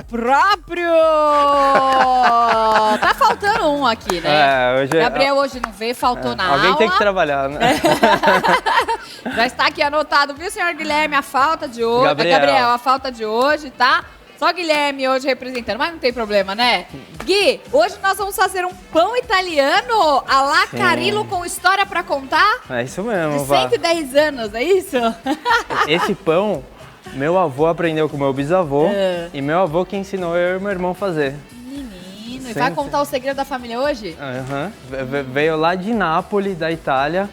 próprio! Tá faltando um aqui, né? Hoje Gabriel hoje não veio, faltou na alguém aula. tem que trabalhar, né? Já está aqui anotado, viu, senhor Guilherme, a falta de hoje. Gabriel, a falta de hoje, tá? Só Guilherme hoje representando, mas não tem problema, né? Gui, hoje nós vamos fazer um pão italiano à la Carillo com história pra contar? É isso mesmo, De 110 anos, é isso? Esse pão, meu avô aprendeu com meu bisavô e meu avô que ensinou eu e meu irmão a fazer. Menino, e vai contar o segredo da família hoje? Veio lá de Nápoles, da Itália,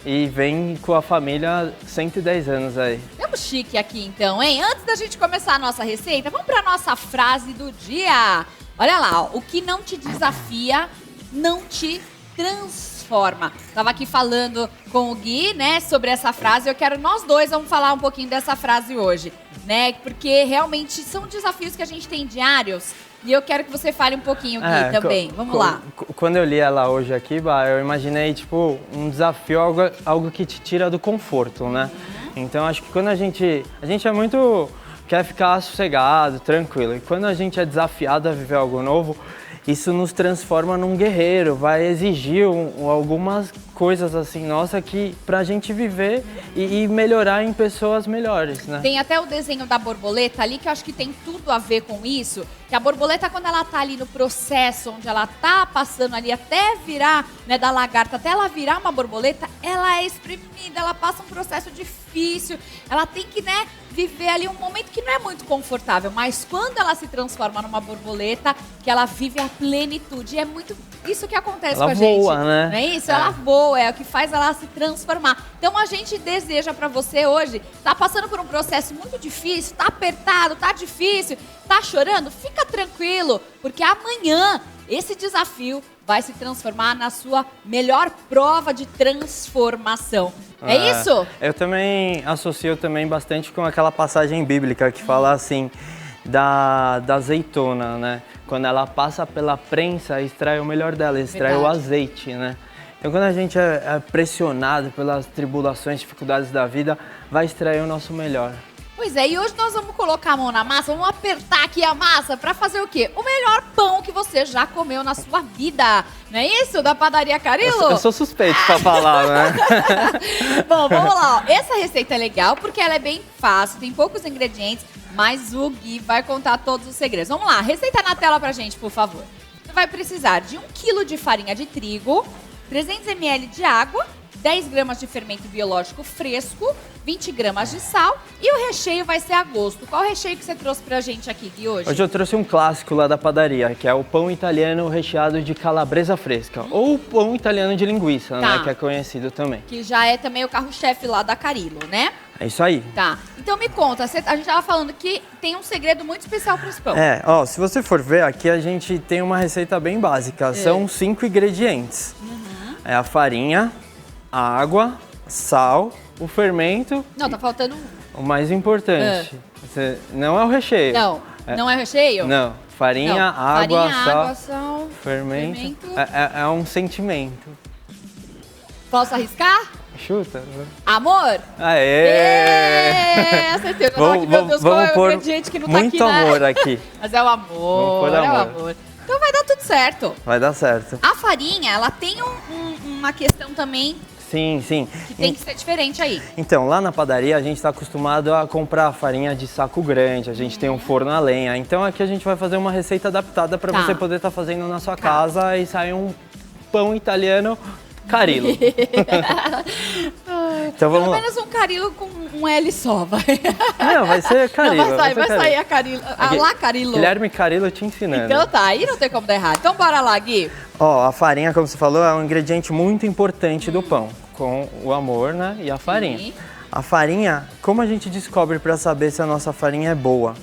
e vem com a família 110 anos aí. Temos chique aqui então, hein? Antes da gente começar a nossa receita, vamos para nossa frase do dia. Olha lá, ó, o que não te desafia, não te transforma. Tava aqui falando com o Gui, né, sobre essa frase. Nós dois vamos falar um pouquinho dessa frase hoje, né? Porque realmente são desafios que a gente tem diários. E eu quero que você fale um pouquinho, Gui, também. Vamos lá. Quando eu li ela hoje aqui, eu imaginei, tipo, um desafio, algo que te tira do conforto, né? Então, acho que quando a gente é muito... quer ficar sossegado, tranquilo. E quando a gente é desafiado a viver algo novo, isso nos transforma num guerreiro, vai exigir algumas coisas assim, nossa, que pra gente viver e melhorar em pessoas melhores, né? Tem até o desenho da borboleta ali, que eu acho que tem tudo a ver com isso, que a borboleta, quando ela tá ali no processo, onde ela tá passando ali até virar, né, da lagarta, até ela virar uma borboleta, ela é espremida, ela passa um processo difícil, ela tem que, né, viver ali um momento que não é muito confortável, mas quando ela se transforma numa borboleta, que ela vive a plenitude, é muito isso que acontece com a gente. Ela voa, né? Não é isso? Ela voa, é o que faz ela se transformar. Então a gente deseja pra você hoje, tá passando por um processo muito difícil, tá apertado, tá difícil, tá chorando, fica tranquilo, porque amanhã esse desafio vai se transformar na sua melhor prova de transformação. É isso? Eu também associo também bastante com aquela passagem bíblica que fala assim, da azeitona, né? Quando ela passa pela prensa, extrai o melhor dela, extrai o azeite, né? Então, quando a gente é pressionado pelas tribulações, dificuldades da vida, vai extrair o nosso melhor. Pois é, e hoje nós vamos colocar a mão na massa, vamos apertar aqui a massa para fazer o quê? O melhor pão que você já comeu na sua vida. Não é isso? Da padaria Carillo? Eu sou suspeito pra falar, né? Bom, vamos lá. Ó. Essa receita é legal porque ela é bem fácil, tem poucos ingredientes, mas o Gui vai contar todos os segredos. Vamos lá, receita na tela pra gente, por favor. Você vai precisar de 1 kg de farinha de trigo, 300 ml de água, 10 gramas de fermento biológico fresco, 20 gramas de sal e o recheio vai ser a gosto. Qual o recheio que você trouxe pra gente aqui, Gui, hoje? Hoje eu trouxe um clássico lá da padaria, que é o pão italiano recheado de calabresa fresca, ou pão italiano de linguiça, né, que é conhecido também. Que já é também o carro-chefe lá da Carillo, né? É isso aí. Tá. Então me conta, a gente tava falando que tem um segredo muito especial para esse pão. Se você for ver, aqui a gente tem uma receita bem básica. São 5 ingredientes. É a farinha, a água, sal, o fermento. Não, tá faltando o mais importante. Não é o recheio. Não é o recheio? Não. Farinha, água, sal, fermento. É um sentimento. Posso arriscar? Chuta. Amor? Aê! Acertei. Meu Deus, qual é o ingrediente que não tá aqui, muito amor aqui. Mas é o amor, é o amor. Então vai dar tudo certo. Vai dar certo. A farinha, ela tem uma questão também... Sim. Que tem que ser diferente aí. Então, lá na padaria a gente está acostumado a comprar farinha de saco grande, a gente tem um forno a lenha. Então aqui a gente vai fazer uma receita adaptada para você poder estar fazendo na sua casa e sair um pão italiano Carillo. Então, pelo menos um Carillo com um L só, vai. Não, vai ser Carillo. Não, vai sair a Carillo, a lá Carillo. Guilherme Carillo te ensinando. Então tá, aí não tem como dar errado. Então bora lá, Gui. A farinha, como você falou, é um ingrediente muito importante do pão, com o amor, né, e a farinha. Sim. A farinha, como a gente descobre para saber se a nossa farinha é boa?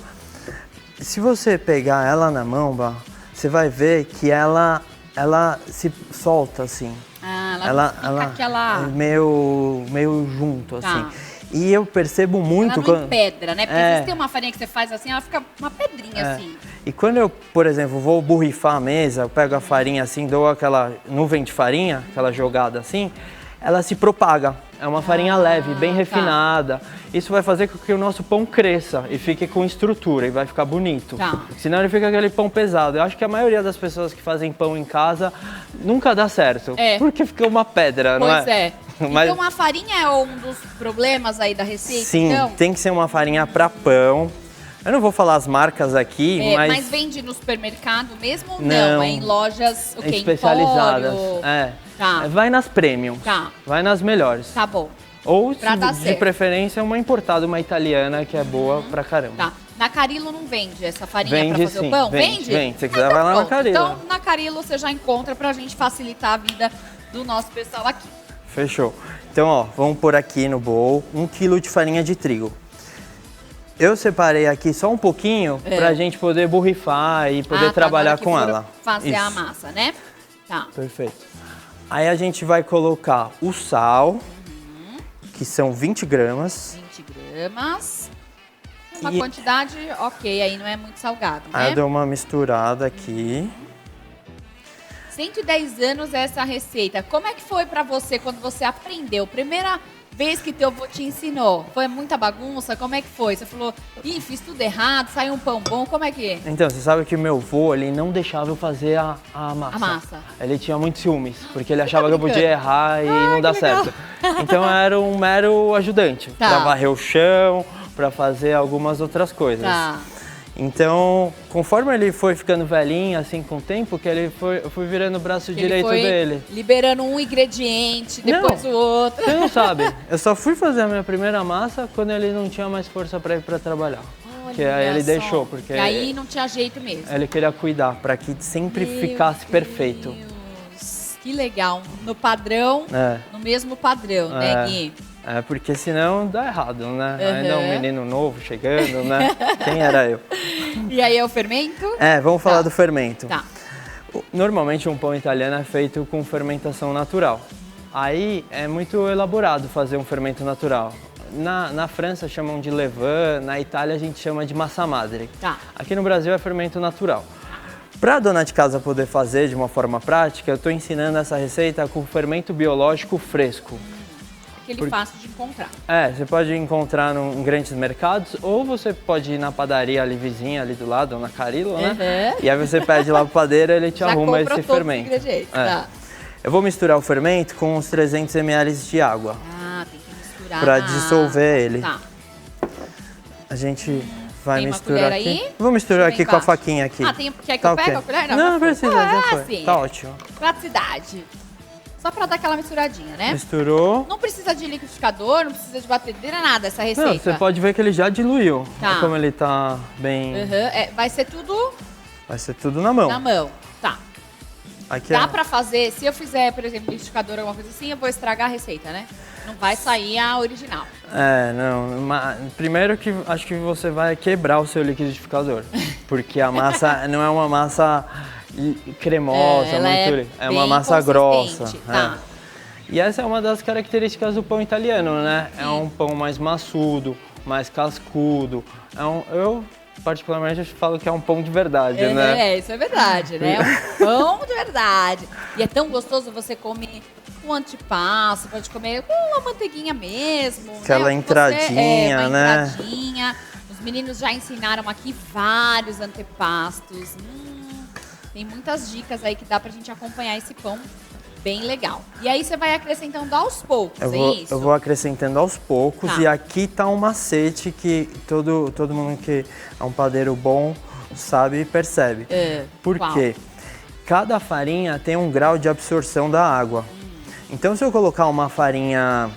Se você pegar ela na mão, você vai ver que ela se solta assim. Ela fica aquela... meio junto, assim. E eu percebo muito... Ela não pedra, né? Porque às vezes tem uma farinha que você faz assim, ela fica uma pedrinha assim. E quando eu, por exemplo, vou borrifar a mesa, eu pego a farinha assim, dou aquela nuvem de farinha, aquela jogada assim, ela se propaga. É uma farinha leve, bem refinada. Isso vai fazer com que o nosso pão cresça e fique com estrutura e vai ficar bonito. Senão ele fica aquele pão pesado. Eu acho que a maioria das pessoas que fazem pão em casa nunca dá certo. Porque fica uma pedra, não é? Pois é. Mas... Então a farinha é um dos problemas aí da receita? Sim, então? Tem que ser uma farinha para pão. Eu não vou falar as marcas aqui, mas vende no supermercado mesmo ou não? É em lojas especializadas. Empório? Vai nas premium. Vai nas melhores. Tá bom. Ou, de preferência, uma importada, uma italiana, que é boa pra caramba. Na Carillo não vende essa farinha pra fazer o pão? Vende? Se você quiser, vai lá na Carillo. Então, na Carillo você já encontra pra gente facilitar a vida do nosso pessoal aqui. Fechou. Então, ó, vamos pôr aqui no bowl 1 kg de farinha de trigo. Eu separei aqui só um pouquinho pra gente poder borrifar e poder trabalhar com ela. Fazer a massa, né? Tá. Perfeito. Aí a gente vai colocar o sal, que são 20 gramas. 20 gramas. Uma quantidade ok, aí não é muito salgado, né? Aí eu dou uma misturada aqui. 110 anos essa receita. Como é que foi pra você quando você aprendeu? Primeira vez que teu avô te ensinou, foi muita bagunça? Como é que foi? Você falou, ih, fiz tudo errado, saiu um pão bom, como é que é? Então, você sabe que o meu avô, ele não deixava eu fazer a massa. A massa. Ele tinha muitos ciúmes, porque ele achava que eu podia errar e não dar certo. Então, eu era um mero ajudante, pra varrer o chão, pra fazer algumas outras coisas. Então, conforme ele foi ficando velhinho, assim, com o tempo, que eu fui virando o braço direito dele. Liberando um ingrediente, depois o outro. Você não sabe. Eu só fui fazer a minha primeira massa quando ele não tinha mais força para ir para trabalhar. Que aí ele deixou, porque... E aí não tinha jeito mesmo. Ele queria cuidar, para que sempre ficasse perfeito. Que legal. No padrão, no mesmo padrão, né, Gui? Porque senão dá errado, né? Ainda é um menino novo chegando, né? Quem era eu? E aí é o fermento? Vamos falar do fermento. Normalmente um pão italiano é feito com fermentação natural. Aí é muito elaborado fazer um fermento natural. Na França chamam de levain, na Itália a gente chama de massa madre. Aqui no Brasil é fermento natural. Para a dona de casa poder fazer de uma forma prática, eu estou ensinando essa receita com fermento biológico fresco. Fácil de encontrar. Você pode encontrar em grandes mercados ou você pode ir na padaria ali vizinha, ali do lado, ou na Carillo, né? E aí você pede lá pro padeiro e ele te arruma esse fermento. Eu vou misturar o fermento com uns 300 ml de água. Tem que misturar. Para dissolver ele. A gente vai misturar aqui. Aí? Vou misturar aqui com a faquinha aqui. Quer que eu pegue a colher? Não precisa, já foi. Tá ótimo. Praticidade. Só pra dar aquela misturadinha, né? Misturou. Não precisa de liquidificador, não precisa de batedeira, nada essa receita. Não, você pode ver que ele já diluiu. Olha como ele tá bem... Vai ser tudo... Vai ser tudo na mão. Na mão, Aqui dá pra fazer, se eu fizer, por exemplo, liquidificador ou alguma coisa assim, eu vou estragar a receita, né? Não vai sair a original. Não. Primeiro que acho que você vai quebrar o seu liquidificador. Porque a massa não é uma massa... cremosa, é uma massa grossa. E essa é uma das características do pão italiano, né? É um pão mais maçudo, mais cascudo. Eu particularmente falo que é um pão de verdade, né? Isso é verdade, né? É um pão de verdade. E é tão gostoso você comer com antipasto, pode comer com uma manteiguinha mesmo. Aquela entradinha, uma entradinha. Os meninos já ensinaram aqui vários antepastos. Tem muitas dicas aí que dá pra gente acompanhar esse pão bem legal. E aí você vai acrescentando aos poucos, isso? Eu vou acrescentando aos poucos e aqui tá um macete que todo mundo que é um padeiro bom sabe e percebe. Por quê? Cada farinha tem um grau de absorção da água. Então se eu colocar uma farinha...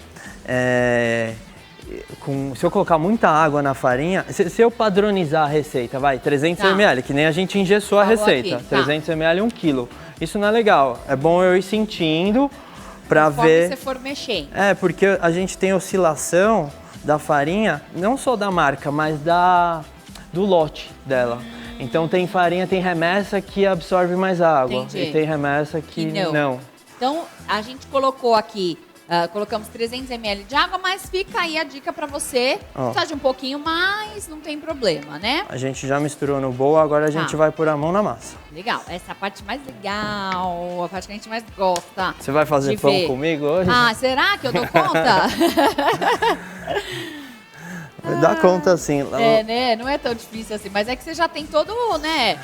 se eu colocar muita água na farinha, se eu padronizar a receita, 300 ml, que nem a gente engessou a receita, 300 ml, 1 kg. Isso não é legal, é bom eu ir sentindo pra ver... Conforme você for mexendo. Porque a gente tem oscilação da farinha, não só da marca, mas do lote dela. Então tem farinha, tem remessa que absorve mais água. E tem remessa que não. Então a gente colocou aqui Colocamos 300 ml de água, mas fica aí a dica para você. Precisa de um pouquinho mais, não tem problema, né? A gente já misturou no bowl, agora a gente vai pôr a mão na massa. Legal, essa é a parte mais legal, a parte que a gente mais gosta. Você vai fazer pão comigo hoje? Ah, será que eu dou conta? Dá conta sim. Né? Não é tão difícil assim, mas é que você já tem todo, né?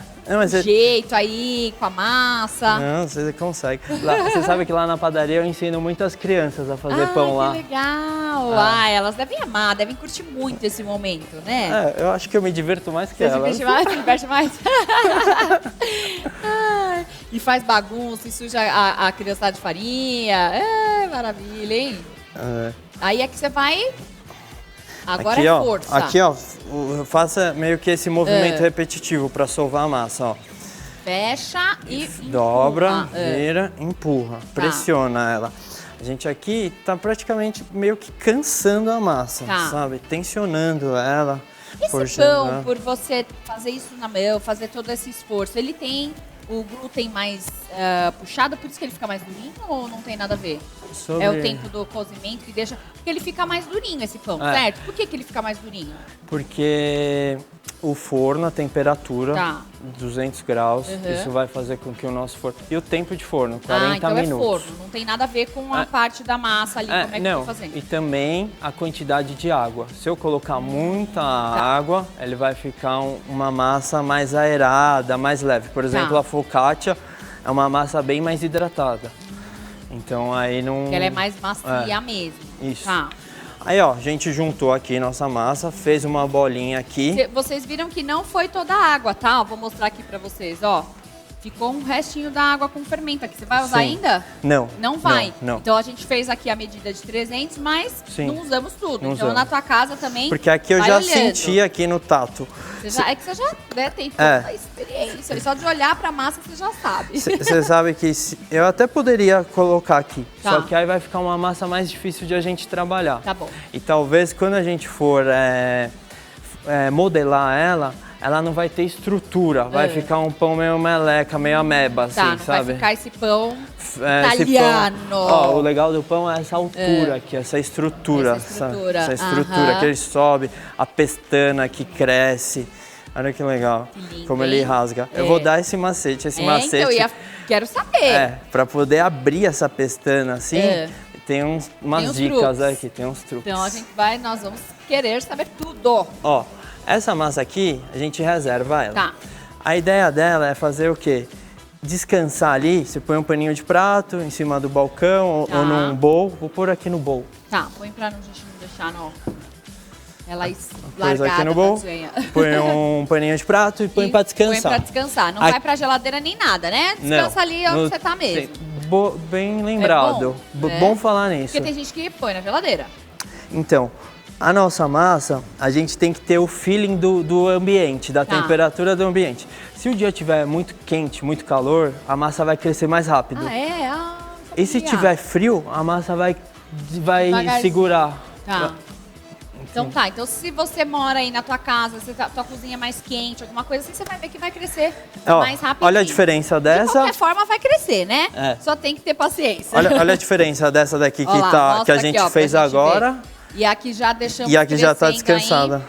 Jeito aí com a massa. Não, você consegue. Você sabe que lá na padaria eu ensino muitas crianças a fazer pão lá. Que legal! Elas devem amar, devem curtir muito esse momento, né? Eu acho que eu me diverto mais que elas. Você se diverte mais? E faz bagunça, e suja a criançada de farinha. Maravilha, hein? Aí é que você vai... Agora aqui, força. Aqui, faça meio que esse movimento repetitivo para sovar a massa, ó. Fecha e dobra, vira, empurra, pressiona ela. A gente aqui tá praticamente meio que cansando a massa, sabe? Tensionando ela. Esse pão, por você fazer isso na mão, fazer todo esse esforço, ele tem o glúten mais puxado, por isso que ele fica mais durinho ou não tem nada a ver? É o tempo do cozimento que deixa... Porque ele fica mais durinho esse pão, certo? Por que ele fica mais durinho? Porque o forno, a temperatura, 200 graus, isso vai fazer com que o nosso forno... E o tempo de forno, 40 então minutos. É forno, não tem nada a ver com a parte da massa ali, como é que eu tô fazendo. E também a quantidade de água. Se eu colocar muita água, ele vai ficar uma massa mais aerada, mais leve. Por exemplo, a focaccia é uma massa bem mais hidratada. Então aí não... Porque ela é mais macia mesmo. Isso. Aí, ó, a gente juntou aqui nossa massa, fez uma bolinha aqui. Vocês viram que não foi toda a água, tá? Eu vou mostrar aqui pra vocês, ó. Ficou um restinho da água com fermento aqui. Você vai usar ainda? Não. Não vai? Não. Então a gente fez aqui a medida de 300, mas não usamos tudo. Não então usamos. na tua casa também. Porque aqui eu já senti aqui no tato. É que você já tem toda a experiência. E só de olhar pra massa você já sabe. Você sabe que eu até poderia colocar aqui. Só que aí vai ficar uma massa mais difícil de a gente trabalhar. Tá bom. E talvez quando a gente for modelar ela não vai ter estrutura, vai ficar um pão meio meleca, meio ameba, assim, não sabe? vai ficar esse pão italiano. O legal do pão é essa altura aqui, essa estrutura. Essa estrutura que ele sobe, a pestana que cresce. Olha que legal, que lindo, como ele rasga. Eu vou dar esse macete, Então, quero saber. Para poder abrir essa pestana assim, tem umas dicas aqui, tem uns truques. Então nós vamos querer saber tudo. Ó, essa massa aqui, a gente reserva ela. A ideia dela é fazer o quê? Descansar ali, você põe um paninho de prato em cima do balcão ou num bowl. Vou pôr aqui no bowl. Põe pra gente não deixar ela largada aqui no bowl. Põe um paninho de prato e põe pra descansar. Põe pra descansar, não vai pra geladeira nem nada, né? Descansa ali onde você tá mesmo. Bem lembrado, bom falar nisso. Porque tem gente que põe na geladeira. Então, a nossa massa, a gente tem que ter o feeling do ambiente, da temperatura do ambiente. Se o dia estiver muito quente, muito calor, a massa vai crescer mais rápido. E se tiver frio, a massa vai segurar. Então então se você mora aí na tua casa, tua cozinha é mais quente, alguma coisa assim, você vai ver que vai crescer mais rápido. Olha a diferença dessa. De qualquer forma vai crescer, né? Só tem que ter paciência. Olha a diferença dessa daqui que a gente fez agora. E aqui já deixamos. E aqui já tá descansada.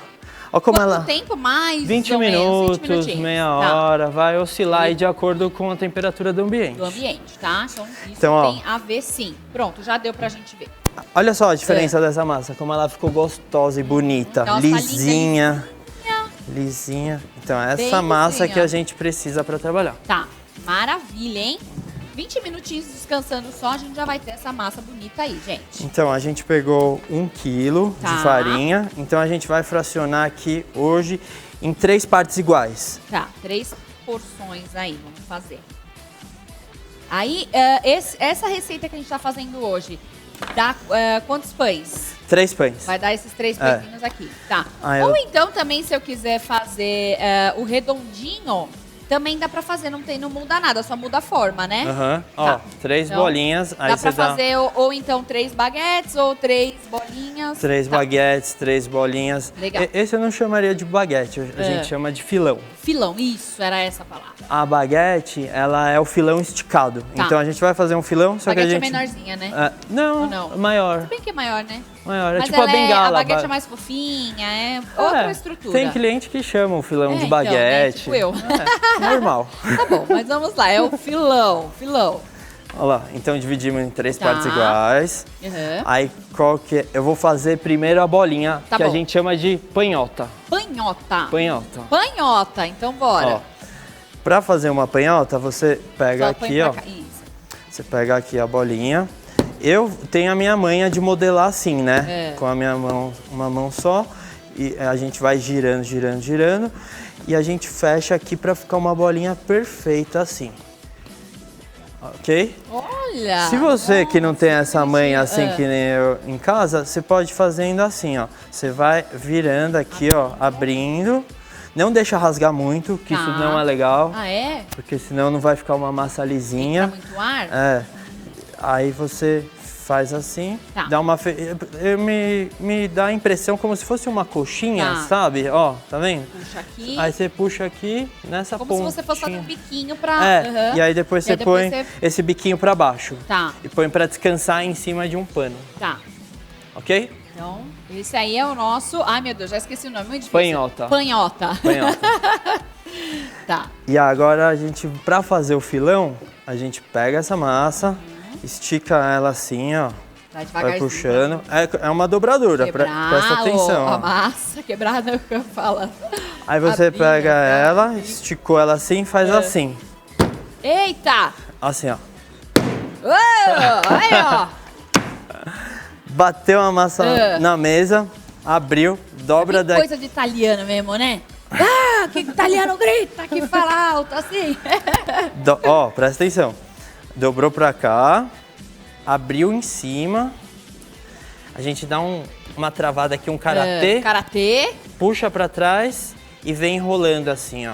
Olha como Quanto tempo mais? 20 minutos, meia hora, vai oscilar aí de acordo com a temperatura do ambiente. Do ambiente, tá? Então isso tem a ver sim. Pronto, já deu pra gente ver. Olha só a diferença dessa massa, como ela ficou gostosa e bonita, lisinha. Lisinha. Então é essa massa que a gente precisa pra trabalhar. Maravilha, hein? 20 minutinhos descansando só, a gente já vai ter essa massa bonita aí, gente. Então, a gente pegou 1 quilo de farinha. Então, a gente vai fracionar aqui hoje em 3 partes iguais. 3 porções aí, vamos fazer. Aí, essa receita que a gente tá fazendo hoje, dá quantos pães? 3 pães. Vai dar esses 3 pãezinhos aqui, Ou então, também, se eu quiser fazer o redondinho, Também dá pra fazer, não muda nada, só muda a forma, né? Aham. Ó, Tá. 3 Então, bolinhas. Aí dá você pra fazer ou então 3 baguetes ou 3 bolinhas. 3 Tá. baguetes, 3 bolinhas. Legal. Esse eu não chamaria de baguete, a gente chama de filão. Filão, isso, era essa a palavra. A baguete, ela é o filão esticado. Tá. Então a gente vai fazer um filão, só Baguete que a é gente... menorzinha, né? Não, Ou não? maior. Bem que é maior, né? Maior, é Mas tipo a ela bengala. a baguete é mais fofinha, é outra estrutura. Tem cliente que chama o filão de então, né? baguete. Tipo eu. Normal. Tá bom, mas vamos lá, é o filão. Olha lá, então dividimos em 3 Tá. partes iguais. Uhum. Aí qual que é? Eu vou fazer primeiro a bolinha, Tá que bom. a gente chama de panhota. Panhota. Panhota. Então bora. Ó, pra fazer uma panhota, você pega Só põe aqui, pra ó. cá. Isso. Você pega aqui a bolinha. Eu tenho a minha manha de modelar assim, né? É. Com a minha mão, uma mão só. E a gente vai girando, girando, girando. E a gente fecha aqui pra ficar uma bolinha perfeita assim. Ok? Olha. Se você que não tem essa manha assim bonitinho. que nem eu em casa, você pode fazendo assim, ó. Você vai virando aqui, ó, abrindo. Não deixa rasgar muito, que Tá. isso não é legal. Ah, é? Porque senão não vai ficar uma massa lisinha. Entra muito ar? É. Aí você faz assim, Tá. dá uma... Me dá a impressão como se fosse uma coxinha, Tá. sabe? Ó, tá vendo? Puxa aqui. Aí você puxa aqui nessa Como pontinha. se você fosse fazer um biquinho pra... É, Aham. e aí depois você põe esse biquinho pra baixo. Tá, E põe pra descansar em cima de um pano, tá. ok? Então, esse aí é o nosso... Ai, meu Deus, já esqueci o nome. Muito difícil. Panhota. Panhota. Panhota. Tá. E agora a gente, pra fazer o filão, a gente pega essa massa, estica ela assim, ó. Vai Vai devagarzinho. puxando. É uma dobradura, presta atenção. A Ó. massa, quebrada, que eu falo. Aí você Abrir, pega tá? ela, esticou ela assim, faz assim. Eita! Assim, ó. Aí, ó. Bateu a massa na mesa, abriu, dobra Que daqui. coisa de italiano mesmo, né? Ah, que italiano grita, que fala alto, assim. Ó, presta atenção. Dobrou pra cá, abriu em cima. A gente dá uma travada aqui, um karatê, Karatê. puxa pra trás e vem enrolando assim, ó.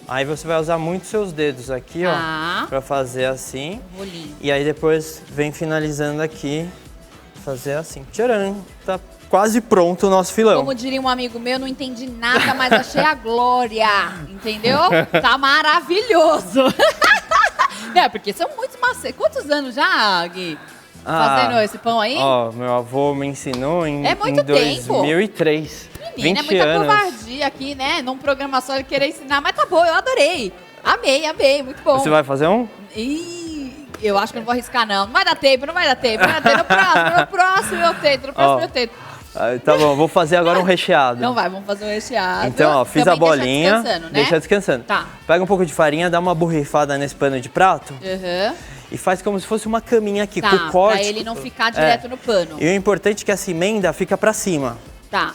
Aí você vai usar muito seus dedos aqui, Tá. ó, pra fazer assim. Rolinho. E aí depois vem finalizando aqui, fazer assim. Tcharam! Tá quase pronto o nosso filão. Como diria um amigo meu, não entendi nada, mas achei a glória. Entendeu? Tá maravilhoso. É, porque são muitos macetes. Quantos anos já, Gui? Fazendo esse pão aí? Ó, meu avô me ensinou em, É muito em 2003. Menina, é 20 muita anos. covardia aqui, né? Num programa só ele querer ensinar, mas tá bom, eu adorei. Amei, muito bom. Você vai fazer um? Ih, eu acho que eu não vou arriscar, não. Não vai dar tempo. No próximo eu tento, Ó. eu tento. Ah, tá bom, vou fazer agora um recheado. Não vai, vamos fazer um recheado. Então, ó, fiz Também a bolinha. Deixa descansando, né? Deixa descansando. Tá. Pega um pouco de farinha, dá uma borrifada nesse pano de prato Uhum. e faz como se fosse uma caminha aqui, Tá, com o corte. pra ele não ficar direto no pano. E o importante é que essa emenda fica pra cima. Tá.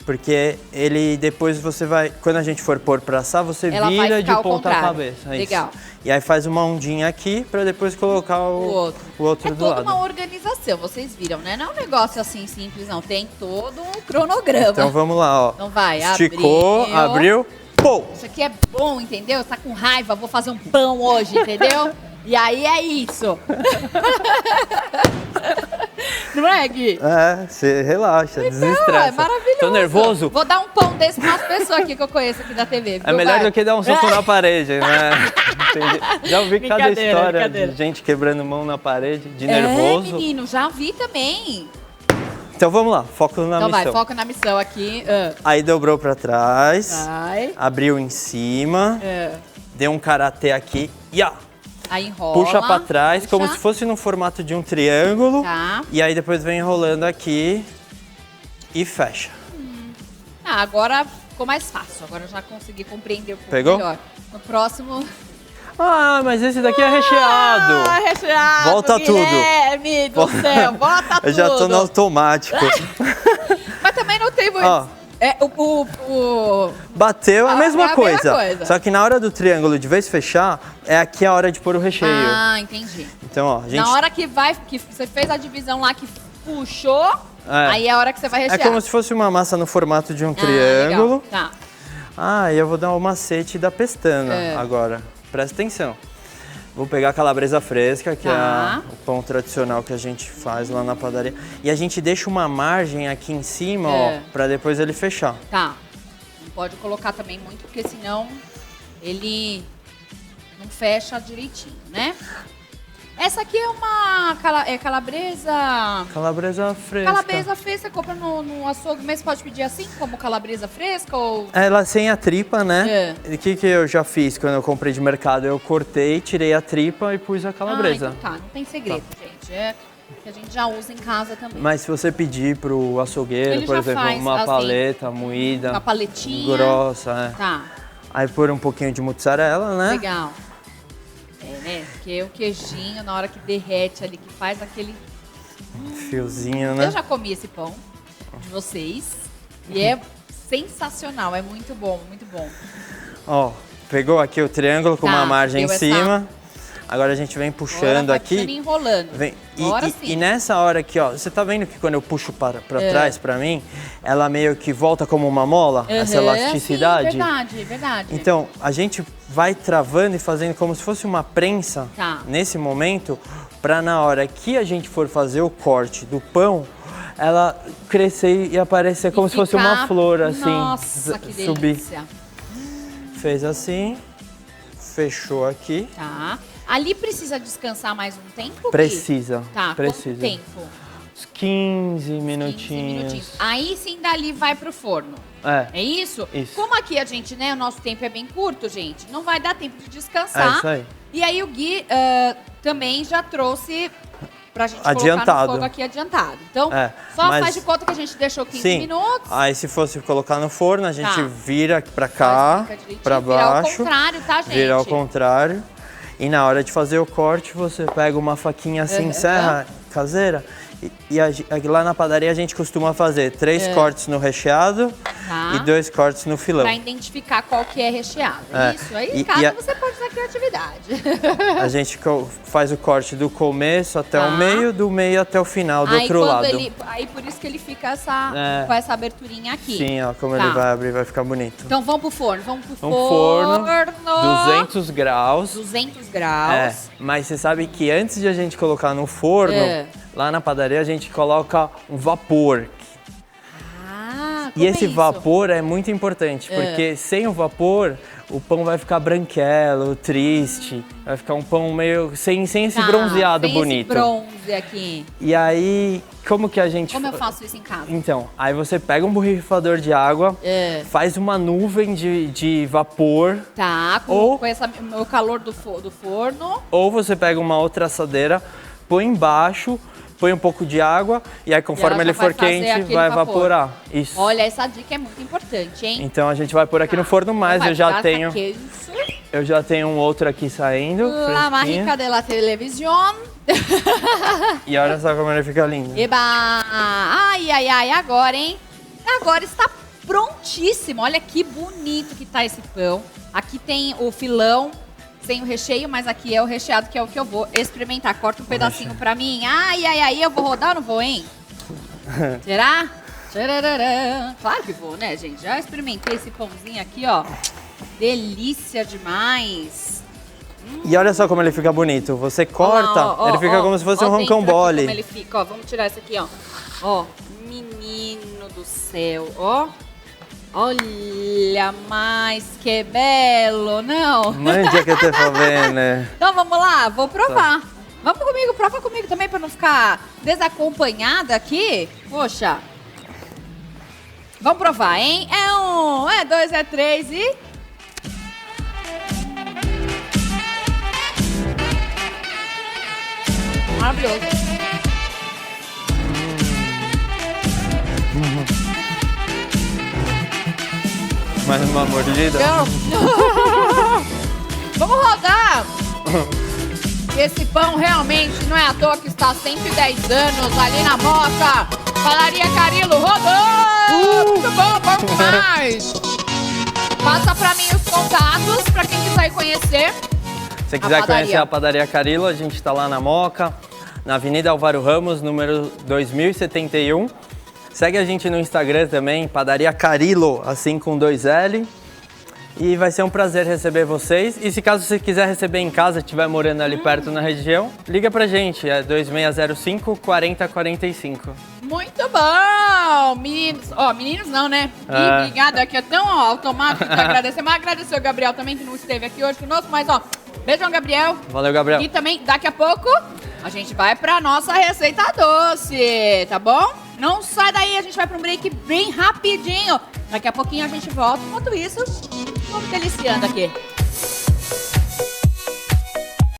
Porque ele depois você vai, quando a gente for pôr pra assar, você Ela vai vira ficar de ao ponta contrário. cabeça. É isso. Legal. E aí faz uma ondinha aqui pra depois colocar O outro. É do toda lado. uma organização, vocês viram, né? Não é um negócio assim simples, não. Tem todo um cronograma. Então vamos lá, ó. Então vai, esticou, abriu, pô! Isso aqui é bom, entendeu? Você tá com raiva, vou fazer um pão hoje, entendeu? E aí é isso. Não é, Gui? É, você relaxa, desestressa. É maravilhoso. Tô nervoso? Vou dar um pão desse pra umas pessoas aqui que eu conheço aqui da TV. É melhor do que dar um soco na parede, né? Entendi. Já ouvi cada Brincadeira, história brincadeira. de gente quebrando mão na parede, de nervoso. É, menino, já vi também. Então vamos lá, foco na Então missão. vai, foca na missão aqui. Aí dobrou pra trás, Vai. abriu em cima, deu um karatê aqui, Aí enrola. puxa pra trás, puxa. como se fosse no formato de um triângulo. Tá. E aí depois vem enrolando aqui e fecha. Ah, agora ficou mais fácil. Agora eu já consegui compreender um pouco Pegou? melhor. No próximo... Ah, mas esse daqui é recheado. Ah, recheado, Volta Guilherme do céu, volta tudo. Eu já tô no automático. Mas também não tem muito... Ó. É, Bateu, a mesma é a coisa. mesma coisa. Só que na hora do triângulo, de vez fechar, é aqui a hora de pôr o recheio. Ah, entendi. Então, ó, a gente... Na hora que você fez a divisão lá, que puxou, aí é a hora que você vai É rechear. como se fosse uma massa no formato de um Ah, triângulo. legal. Tá. Ah, e eu vou dar um macete da pestana agora. Presta atenção. Vou pegar a calabresa fresca, que é o pão tradicional que a gente faz lá na padaria. E a gente deixa uma margem aqui em cima, ó, pra depois ele fechar. Tá. Não pode colocar também muito, porque senão ele não fecha direitinho, né? Essa aqui é uma calabresa... Calabresa fresca. Calabresa fresca, compra no açougue, mas pode pedir assim, como calabresa fresca ou... Ela sem a tripa, né? O que eu já fiz quando eu comprei de mercado? Eu cortei, tirei a tripa e pus a calabresa. Ah, então tá, não tem segredo, gente. É que a gente já usa em casa também. Mas se você pedir pro açougueiro, Ele por já exemplo, faz, uma assim, paleta moída, uma paletinha. grossa, né? Tá, Aí pôr um pouquinho de mozzarella, né? legal. É, né? Porque o queijinho, na hora que derrete ali, que faz aquele... Fiozinho, né? Eu já comi esse pão de vocês e é sensacional, é muito bom, muito bom. Ó, pegou aqui o triângulo com uma margem em deu cima. Agora a gente vem puxando vai aqui. puxando e enrolando. Vem, Agora sim. e nessa hora aqui, ó, você tá vendo que quando eu puxo para trás pra mim, ela meio que volta como uma mola, essa elasticidade? Sim, verdade, verdade. Então, a gente vai travando e fazendo como se fosse uma prensa nesse momento, pra na hora que a gente for fazer o corte do pão, ela crescer e aparecer como se fosse uma flor, assim. Nossa, que delícia. Fez assim, fechou aqui. Tá. Ali precisa descansar mais um tempo, Gui? Precisa. Tá, precisa. quanto tempo? Uns 15 minutinhos. 15 minutinhos. Aí sim, dali vai pro forno. É isso? Isso. Como aqui a gente, né, o nosso tempo é bem curto, gente, não vai dar tempo de descansar. É isso aí. E aí o Gui também já trouxe pra gente Adiantado. colocar no fogo aqui adiantado. Então, só faz de conta que a gente deixou 15 minutos. Aí se fosse colocar no forno, a gente vira pra cá, pra baixo. Virar ao contrário, tá, gente? Vira ao contrário. E na hora de fazer o corte, você pega uma faquinha assim, serra caseira. E lá na padaria a gente costuma fazer 3 cortes no recheado e 2 cortes no filão. Pra identificar qual que é recheado. Isso, aí em casa você pode usar criatividade. A gente faz o corte do começo até o meio, do meio até o final, do outro lado. Aí por isso que ele fica com essa aberturinha aqui. Sim, ó, como ele vai abrir, vai ficar bonito. Então vamos pro forno, vamos pro forno. 200 graus. 200 graus. Mas você sabe que antes de a gente colocar no forno, lá na padaria a gente coloca um vapor. E esse vapor é muito importante, porque sem o vapor, o pão vai ficar branquelo, triste, vai ficar um pão meio sem esse bronzeado bonito. Esse bronze aqui. E aí, como que a gente... Como eu faço isso em casa? Então, aí você pega um borrifador de água, faz uma nuvem de vapor. Tá, com o calor do forno. Ou você pega uma outra assadeira, põe embaixo, põe um pouco de água e aí conforme ele for quente, vai evaporar. Isso. Olha, essa dica é muito importante, hein? Então a gente vai pôr aqui no forno, mas eu já tenho um outro aqui saindo. La mágica de la televisión. E olha só como ele fica lindo. Eba! Ai, ai, ai, agora, hein? Agora está prontíssimo. Olha que bonito que tá esse pão. Aqui tem o filão sem o recheio, mas aqui é o recheado, que é o que eu vou experimentar. Corta um pedacinho pra mim. Ai, ai, ai, eu vou rodar ou não vou, hein? Será? Tchararã. Claro que vou, né, gente? Já experimentei esse pãozinho aqui, ó. Delícia demais. E olha só como ele fica bonito. Você corta, ele fica como se fosse um rocambole. Como ele fica, ó. Vamos tirar esse aqui, ó. Ó, menino do céu, ó. Olha, mas que belo, não? Mangia que te fa bene. Então vamos lá, vou provar. Vamos comigo, prova comigo também pra não ficar desacompanhada aqui. Poxa. Vamos provar, hein? É 1, é 2, é 3 e... Maravilhoso. Mais uma mordida? Vamos rodar! Esse pão realmente não é à toa que está há 110 anos ali na Moca. Padaria Carilo, rodou! Muito bom, bom demais! Passa pra mim os contatos, pra quem quiser conhecer. Se você quiser conhecer a Padaria Carilo, a gente está lá na Moca, na Avenida Álvaro Ramos, número 2071. Segue a gente no Instagram também, Padaria Carilo, assim com 2 L. E vai ser um prazer receber vocês. E se caso você quiser receber em casa, estiver morando ali perto na região, liga pra gente, é 2605-4045. Muito bom! Meninos, meninos não, né? Obrigada, que é tão automático de agradecer. Mas agradecer o Gabriel também, que não esteve aqui hoje conosco. Mas, beijão, Gabriel. Valeu, Gabriel. E também, daqui a pouco, a gente vai pra nossa receita doce, tá bom? Não sai daí, a gente vai pra um break bem rapidinho. Daqui a pouquinho a gente volta. Enquanto isso, vamos deliciando aqui.